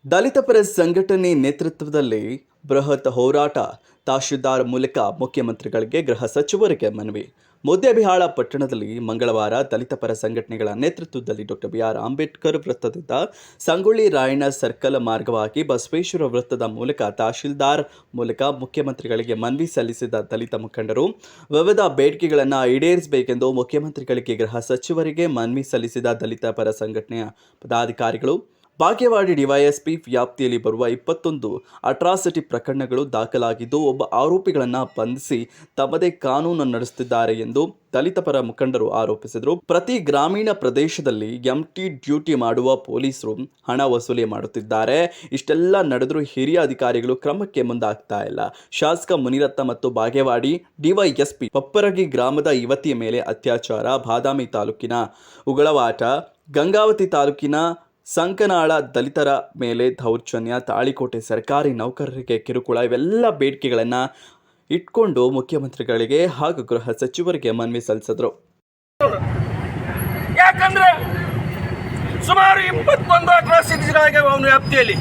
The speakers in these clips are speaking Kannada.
ದಲಿತ ಪರ ಸಂಘಟನೆ ನೇತೃತ್ವದಲ್ಲಿ ಬೃಹತ್ ಹೋರಾಟ. ತಹಶೀಲ್ದಾರ್ ಮೂಲಕ ಮುಖ್ಯಮಂತ್ರಿಗಳಿಗೆ ಗೃಹ ಸಚಿವರಿಗೆ ಮನವಿ. ಮುದ್ದೇಬಿಹಾಳ ಪಟ್ಟಣದಲ್ಲಿ ಮಂಗಳವಾರ ದಲಿತ ಪರ ಸಂಘಟನೆಗಳ ನೇತೃತ್ವದಲ್ಲಿ ಡಾಕ್ಟರ್ ಬಿ.ಆರ್. ಅಂಬೇಡ್ಕರ್ ವೃತ್ತದಿಂದ ಸಂಗೊಳ್ಳಿ ರಾಯಣ್ಣ ಸರ್ಕಲ್ ಮಾರ್ಗವಾಗಿ ಬಸವೇಶ್ವರ ವೃತ್ತದ ಮೂಲಕ ತಹಶೀಲ್ದಾರ್ ಮೂಲಕ ಮುಖ್ಯಮಂತ್ರಿಗಳಿಗೆ ಮನವಿ ಸಲ್ಲಿಸಿದ ದಲಿತ ಮುಖಂಡರು ವಿವಿಧ ಬೇಡಿಕೆಗಳನ್ನು ಈಡೇರಿಸಬೇಕೆಂದು ಮುಖ್ಯಮಂತ್ರಿಗಳಿಗೆ ಗೃಹ ಸಚಿವರಿಗೆ ಮನವಿ ಸಲ್ಲಿಸಿದ ದಲಿತ ಪರ ಸಂಘಟನೆಯ ಪದಾಧಿಕಾರಿಗಳು ಬಾಗೇವಾಡಿ ಡಿವೈಎಸ್ಪಿ ವ್ಯಾಪ್ತಿಯಲ್ಲಿ ಬರುವ 21 ಅಟ್ರಾಸಿಟಿ ಪ್ರಕರಣಗಳು ದಾಖಲಾಗಿದ್ದು ಒಬ್ಬ ಆರೋಪಿಗಳನ್ನು ಬಂಧಿಸಿ ತಮ್ಮದೇ ಕಾನೂನು ನಡೆಸುತ್ತಿದ್ದಾರೆ ಎಂದು ದಲಿತ ಪರ ಮುಖಂಡರು ಆರೋಪಿಸಿದರು. ಪ್ರತಿ ಗ್ರಾಮೀಣ ಪ್ರದೇಶದಲ್ಲಿ ಎಂಟಿ ಡ್ಯೂಟಿ ಮಾಡುವ ಪೊಲೀಸರು ಹಣ ವಸೂಲಿ ಮಾಡುತ್ತಿದ್ದಾರೆ. ಇಷ್ಟೆಲ್ಲ ನಡೆದರೂ ಹಿರಿಯ ಅಧಿಕಾರಿಗಳು ಕ್ರಮಕ್ಕೆ ಮುಂದಾಗ್ತಾ ಇಲ್ಲ. ಶಾಸಕ ಮುನಿರತ್ನ ಮತ್ತು ಬಾಗೇವಾಡಿ ಡಿವೈಎಸ್ಪಿ ಪಪ್ಪರಗಿ ಗ್ರಾಮದ ಯುವತಿಯ ಮೇಲೆ ಅತ್ಯಾಚಾರ, ಬಾದಾಮಿ ತಾಲೂಕಿನ ಉಗಳವಾಟ, ಗಂಗಾವತಿ ತಾಲೂಕಿನ ಸಂಕನಾಳ ದಲಿತರ ಮೇಲೆ ದೌರ್ಜನ್ಯ, ತಾಳಿಕೋಟೆ ಸರ್ಕಾರಿ ನೌಕರರಿಗೆ ಕಿರುಕುಳ ಇವೆಲ್ಲ ಬೇಡಿಕೆಗಳನ್ನು ಇಟ್ಕೊಂಡು ಮುಖ್ಯಮಂತ್ರಿಗಳಿಗೆ ಹಾಗೂ ಗೃಹ ಸಚಿವರಿಗೆ ಮನವಿ ಸಲ್ಲಿಸಿದರು. ಯಾಕಂದ್ರೆ ಸುಮಾರು 21 ಅಟ್ರಾಸಿಟಿಗಳಾಗಿವೆ ಅವನ ವ್ಯಾಪ್ತಿಯಲ್ಲಿ.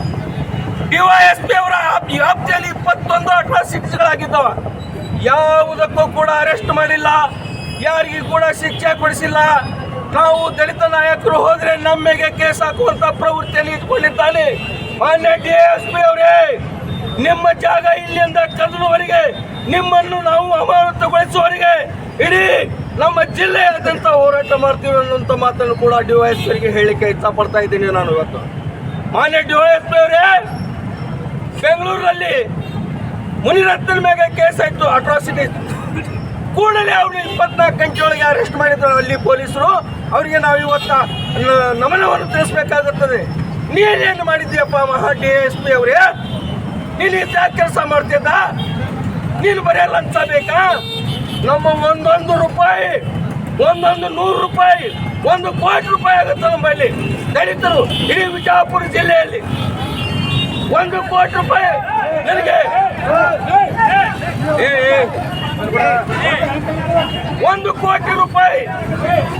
ಡಿವೈಎಸ್ಪಿ ಅವರ ವ್ಯಾಪ್ತಿಯಲ್ಲಿ 21 ಅಟ್ರಾಸಿಟಿಗಳಾಗಿದ್ದಾವ. ಯಾವುದಕ್ಕೂ ಕೂಡ ಅರೆಸ್ಟ್ ಮಾಡಿಲ್ಲ, ಯಾರಿಗೂ ಕೂಡ ಶಿಕ್ಷೆ ಕೊಡಿಸಿಲ್ಲ. ನಾವು ದಲಿತ ನಾಯಕರು ಹೋದ್ರೆ ನಮ್ಮೆಗೆ ಕೇಸ್ ಹಾಕುವಂತ ಪ್ರವೃತ್ತಿಯಲ್ಲಿ ಇಟ್ಕೊಂಡಿದ್ದಾನೆ. ಮಾನ್ಯ ಡಿಎಸ್ಪಿ ಅವರೇ, ನಿಮ್ಮ ಜಾಗ ಇಲ್ಲಿಂದ ಕದಲುವರೆಗೆ, ನಿಮ್ಮನ್ನು ನಾವು ಅಮಾನತುಗೊಳಿಸುವವರೆಗೆ ಇಡೀ ನಮ್ಮ ಜಿಲ್ಲೆಯಾದ್ಯಂತ ಹೋರಾಟ ಮಾಡ್ತೀವಿ ಅನ್ನುವಂಥ ಮಾತನ್ನು ಕೂಡ ಡಿವೈಎಸ್ಪಿ ಅವರಿಗೆ ಹೇಳಿಕೆ ಇಷ್ಟಪಡ್ತಾ ಇದ್ದೀನಿ ನಾನು ಇವತ್ತು. ಮಾನ್ಯ ಡಿವೈಎಸ್ಪಿ ಅವರೇ, ಬೆಂಗಳೂರಿನಲ್ಲಿ ಮುನಿರತ್ನ ಮೇಲೆ ಕೇಸ್ ಆಯ್ತು, ಅಟ್ರಾಸಿಟಿ. ಕೂಡಲೇ ಅವ್ರನ್ನ 24 ಗಂಟೆ ಒಳಗೆ ಅರೆಸ್ಟ್ ಮಾಡಿದ್ರು ಅಲ್ಲಿ ಪೊಲೀಸರು. ಅವರಿಗೆ ನಾವು ಇವತ್ತು ನಮನವನ್ನು ತಿಳಿಸ್ಬೇಕಾಗುತ್ತದೆ. ನೀನೇನು ಮಾಡಿದ್ದೀಯಪ್ಪ ಮಹಾ ಡಿಎಸ್ಪಿ ಅವರೇ? ನೀನು ಯಾಕೆ ಕೆಲಸ ಮಾಡ್ತಿದ್ದ? ನೀನು ಬರೀ ಲಂಚ ಬೇಕಾ? ನಮ್ಮ ಒಂದೊಂದು ರೂಪಾಯಿ, 100 ರೂಪಾಯಿ, 1 ಕೋಟಿ ರೂಪಾಯಿ ಆಗುತ್ತೆ ನಮ್ಮಲ್ಲಿ ದಲಿತರು ಇಡೀ ವಿಜಯಪುರ ಜಿಲ್ಲೆಯಲ್ಲಿ. 1 ಕೋಟಿ ರೂಪಾಯಿ ನನಗೆ 1 ಕೋಟಿ ರೂಪಾಯಿ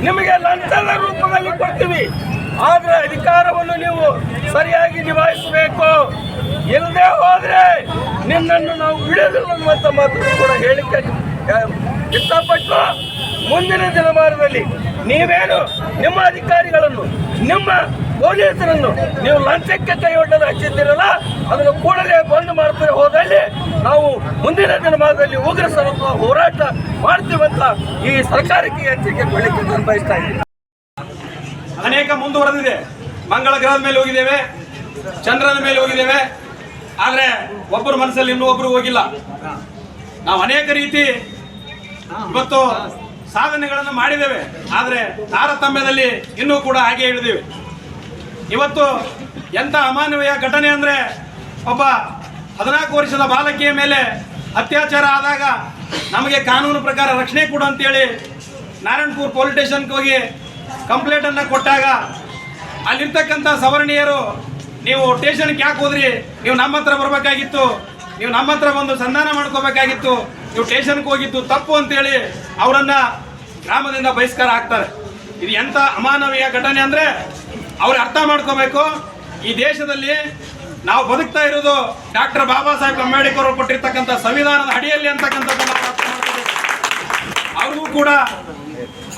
ನಿಮಗೆ ಲಂಚದ ರೂಪದಲ್ಲಿ ಕೊಡ್ತೀವಿ. ಆದ್ರೆ ಅಧಿಕಾರವನ್ನು ನೀವು ಸರಿಯಾಗಿ ನಿಭಾಯಿಸಬೇಕು. ಇಲ್ಲದೆ ಹೋದ್ರೆ ನಿನ್ನನ್ನು ನಾವು ಬಿಡೋದಿಲ್ಲ ಅನ್ನುವಂಥ ಮಾತನ್ನು ಕೂಡ ಹೇಳಿಕೆ ಇಷ್ಟಪಟ್ಟು ಮುಂದಿನ ದಿನಮಾನದಲ್ಲಿ ನೀವೇನು ನಿಮ್ಮ ಅಧಿಕಾರಿಗಳನ್ನು, ನಿಮ್ಮ ಪೊಲೀಸರನ್ನು ನೀವು ಲಂಚಕ್ಕೆ ಕೈ ಒಡ್ಡಲು ಹಚ್ಚಿದ್ದೀರಲ್ಲ, ಅದನ್ನು ಕೂಡಲೇ ಬಂದ್ ಮಾಡ್ತಾರೆ. ಹೋದಲ್ಲಿ ನಾವು ಮುಂದಿನ ದಿನಮಾನದಲ್ಲಿ ಉಗ್ರ ಸ್ವರೂಪ ಹೋರಾಟ ಮಾಡ್ತೀವಂತ ಈ ಸರ್ಕಾರಕ್ಕೆ ಎಚ್ಚರಿಕೆ ಕೊಡಲಿಕ್ಕೆ ನಾನು ಬಯಸ್ತಾ ಇದ್ದೀನಿ. ಅನೇಕ ಮುಂದುವರೆದಿದೆ. ಮಂಗಳ ಗ್ರಹದ ಮೇಲೆ ಹೋಗಿದ್ದೇವೆ, ಚಂದ್ರನ ಮೇಲೆ ಹೋಗಿದ್ದೇವೆ, ಆದರೆ ಒಬ್ಬರ ಮನಸ್ಸಲ್ಲಿ ಇನ್ನೂ ಒಬ್ಬರು ಹೋಗಿಲ್ಲ. ನಾವು ಅನೇಕ ರೀತಿ ಇವತ್ತು ಸಾಧನೆಗಳನ್ನು ಮಾಡಿದ್ದೇವೆ, ಆದರೆ ತಾರತಮ್ಯದಲ್ಲಿ ಇನ್ನೂ ಕೂಡ ಹಾಗೆ ಹಿಡಿದೇವೆ. ಇವತ್ತು ಎಂಥ ಅಮಾನವೀಯ ಘಟನೆ ಅಂದರೆ, ಒಬ್ಬ 14 ವರ್ಷದ ಬಾಲಕಿಯ ಮೇಲೆ ಅತ್ಯಾಚಾರ ಆದಾಗ ನಮಗೆ ಕಾನೂನು ಪ್ರಕಾರ ರಕ್ಷಣೆ ಕೊಡು ಅಂತೇಳಿ ನಾರಾಯಣಪುರ ಪೊಲೀಸ್ ಸ್ಟೇಷನ್ಗೆ ಹೋಗಿ ಕಂಪ್ಲೇಂಟನ್ನು ಕೊಟ್ಟಾಗ ಅಲ್ಲಿರ್ತಕ್ಕಂಥ ಸವರ್ಣೀಯರು, ನೀವು ಸ್ಟೇಷನ್ಗೆ ಯಾಕೆ ಹೋದ್ರಿ? ನೀವು ನಮ್ಮ ಹತ್ರ ಬರಬೇಕಾಗಿತ್ತು, ನೀವು ನಮ್ಮ ಹತ್ರ ಬಂದು ಸಂಧಾನ ಮಾಡ್ಕೋಬೇಕಾಗಿತ್ತು, ನೀವು ಸ್ಟೇಷನ್ಗೆ ಹೋಗಿದ್ದು ತಪ್ಪು ಅಂತೇಳಿ ಅವರನ್ನು ಗ್ರಾಮದಿಂದ ಬಹಿಷ್ಕಾರ ಆಗ್ತಾರೆ. ಇದು ಎಂಥ ಅಮಾನವೀಯ ಘಟನೆ ಅಂದರೆ ಅವ್ರು ಅರ್ಥ ಮಾಡ್ಕೋಬೇಕು. ಈ ದೇಶದಲ್ಲಿ ನಾವು ಬದುಕ್ತಾ ಇರೋದು ಡಾಕ್ಟರ್ ಬಾಬಾ ಸಾಹೇಬ್ ಅಂಬೇಡ್ಕರ್ ಅವರು ಕೊಟ್ಟಿರ್ತಕ್ಕಂಥ ಸಂವಿಧಾನದ ಅಡಿಯಲ್ಲಿ ಅಂತಕ್ಕಂಥದ್ದನ್ನು ನಾವು ಅರ್ಥ ಮಾಡ್ಕೋಬೇಕು.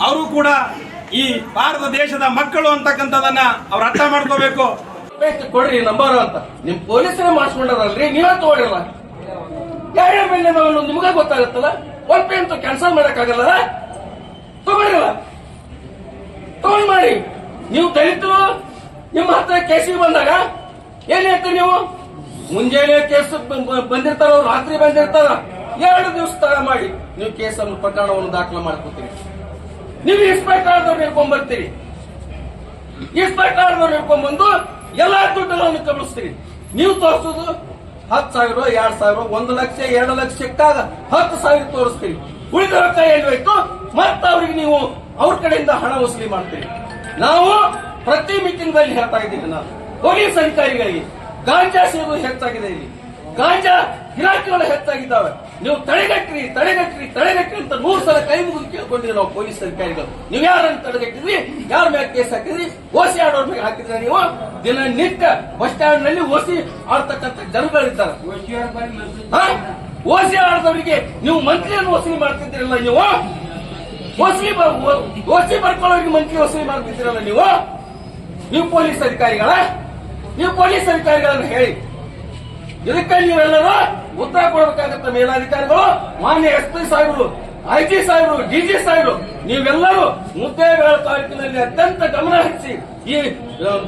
ಅವರು ಕೂಡ ಈ ಭಾರತ ದೇಶದ ಮಕ್ಕಳು ಅಂತಕ್ಕಂಥದನ್ನ ಅವ್ರು ಅರ್ಥ ಮಾಡ್ಕೋಬೇಕು. ಕೊಡ್ರಿ ನಂಬರ್ ಅಂತ ನಿಮ್ ಪೊಲೀಸರೇ ಮಾಡಿಸ್ಕೊಂಡಾರಲ್ರಿ, ನೀವೇ ತಗೊಳ್ಳಿಲ್ಲ. ಯಾರ್ಯಾರ ಮೇಲೆ ನಾವು ನಿಮ್ಗೆ ಗೊತ್ತಾಗತ್ತಲ್ಲ. ಒನ್ ಪೇ ಅಂತೂ ಕ್ಯಾನ್ಸಲ್ ಮಾಡಕ್ಕಾಗಲ್ಲ, ತಗೊಳ್ಳಿಲ್ಲ. ತಗೊಂಡ್ ಮಾಡಿ. ನೀವು ದಲಿತರು ನಿಮ್ಮ ಹತ್ರ ಕೇಸಿಗೆ ಬಂದಾಗ ಏನ್ ಹೇಳ್ತೀರಿ ನೀವು? ಮುಂಜಾನೆ ಕೇಸ್ ಬಂದಿರ್ತಾರ, ರಾತ್ರಿ ಬಂದಿರ್ತಾರ, 2 ದಿವಸ ತಡ ಮಾಡಿ ನೀವು ಕೇಸನ್ನು ಪ್ರಕರಣವನ್ನು ದಾಖಲು ಮಾಡ್ಕೊತೀರಿ. ನೀವು ಇನ್ಸ್ಪೆಕ್ಟರ್ ಆದವ್ರು ಹೇಳ್ಕೊಂಡ್ಬರ್ತೀರಿ. ಇನ್ಸ್ಪೆಕ್ಟರ್ ಆದವ್ರು ಹೇಳ್ಕೊಂಡ್ಬಂದು ಎಲ್ಲಾ ದುಡ್ಡನ್ನು ಕಳಿಸ್ತೀರಿ. ನೀವು ತೋರಿಸೋದು 10,000, 2,000, 1 ಲಕ್ಷ, 2 ಲಕ್ಷ ಸಿಕ್ಕಾಗ 10,000 ತೋರಿಸ್ತೀರಿ. ಉಳಿದ ರೊಕ್ಕ ಎಲ್ಲಿ ಹೋಯ್ತು? ಮತ್ತೆ ಅವ್ರಿಗೆ ನೀವು ಅವ್ರ ಕಡೆಯಿಂದ ಹಣ ವಸೂಲಿ ಮಾಡ್ತೀರಿ. ನಾವು ಪ್ರತಿ ಮೀಟಿಂಗ್ ದಲ್ಲಿ ಹೇಳ್ತಾ ಇದ್ದೀವಿ, ನಾವು ಪೊಲೀಸ್ ಅಧಿಕಾರಿಗಳಿಗೆ ಗಾಂಜಾ ಸೇರುವುದು ಹೆಚ್ಚಾಗಿದೆ. ಇಲ್ಲಿ ಗಾಂಜಾ ಗಿರಾಕಿಗಳು ಹೆಚ್ಚಾಗಿದ್ದಾವೆ. ನೀವು ತಡೆಗಟ್ರಿ ಅಂತ 100 ಸಲ ಕೈ ಮುಗಿದು ಕೇಳ್ಕೊಂಡಿದ್ದೀವಿ ನಾವು ಪೊಲೀಸ್ ಅಧಿಕಾರಿಗಳು. ನೀವು ಯಾರನ್ನು ತಡೆಗಟ್ಟಿದ್ರಿ, ಯಾರ ಮೇಲೆ ಕೇಸ್ ಹಾಕಿದ್ರಿ, ಓಸಿ ಆಡೋರ್ ಮೇಲೆ ಹಾಕಿದ್ರೆ ನೀವು ದಿನನಿತ್ಯ ಬಸ್ ಸ್ಟ್ಯಾಂಡ್ ನಲ್ಲಿ ಓಸಿ ಆಡ್ತಕ್ಕಂಥ ಜನಗಳಿದ್ದಾರೆ. ಓಸಿ ಆಡದವರಿಗೆ ನೀವು ಮಂತ್ರಿಯನ್ನು ವಸೂಲಿ ಮಾಡ್ತಿದ್ದೀರಲ್ಲ, ನೀವು ಓಸಿ ಬರ್ಕೊಳ್ಳೋರಿಗೆ ಮಂತ್ರಿ ವಸೂಲಿ ಮಾಡ್ತಿದ್ದೀರಲ್ಲ, ನೀವು ಪೊಲೀಸ್ ಅಧಿಕಾರಿಗಳ, ನೀವು ಪೊಲೀಸ್ ಅಧಿಕಾರಿಗಳನ್ನು ಹೇಳಿ ಇದಕ್ಕೆ ನೀವೆಲ್ಲರೂ ಉತ್ತರ ಕೊಡಬೇಕಾಗತ್ತ. ಮೇಲಾಧಿಕಾರಿಗಳು, ಮಾನ್ಯ SP ಸಾಹೇಬರು, IG ಸಾಹೇಬರು, DG ಸಾಹೇಬರು, ನೀವೆಲ್ಲರೂ ಮುದ್ದೇಬೇಳ ತಾಲೂಕಿನಲ್ಲಿ ಅತ್ಯಂತ ಗಮನ ಹರಿಸಿ ಈ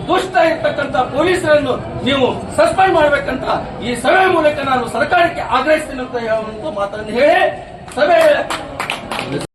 ದುಷ್ಟ ಇರ್ತಕ್ಕಂಥ ಪೊಲೀಸರನ್ನು ನೀವು ಸಸ್ಪೆಂಡ್ ಮಾಡಬೇಕಂತ ಈ ಸಭೆ ಮೂಲಕ ನಾನು ಸರ್ಕಾರಕ್ಕೆ ಆಗ್ರಹಿಸ್ತೀನಿ ಅಂತ ಹೇಳುವಂತ ಮಾತನ್ನು ಹೇಳಿ ಸಭೆ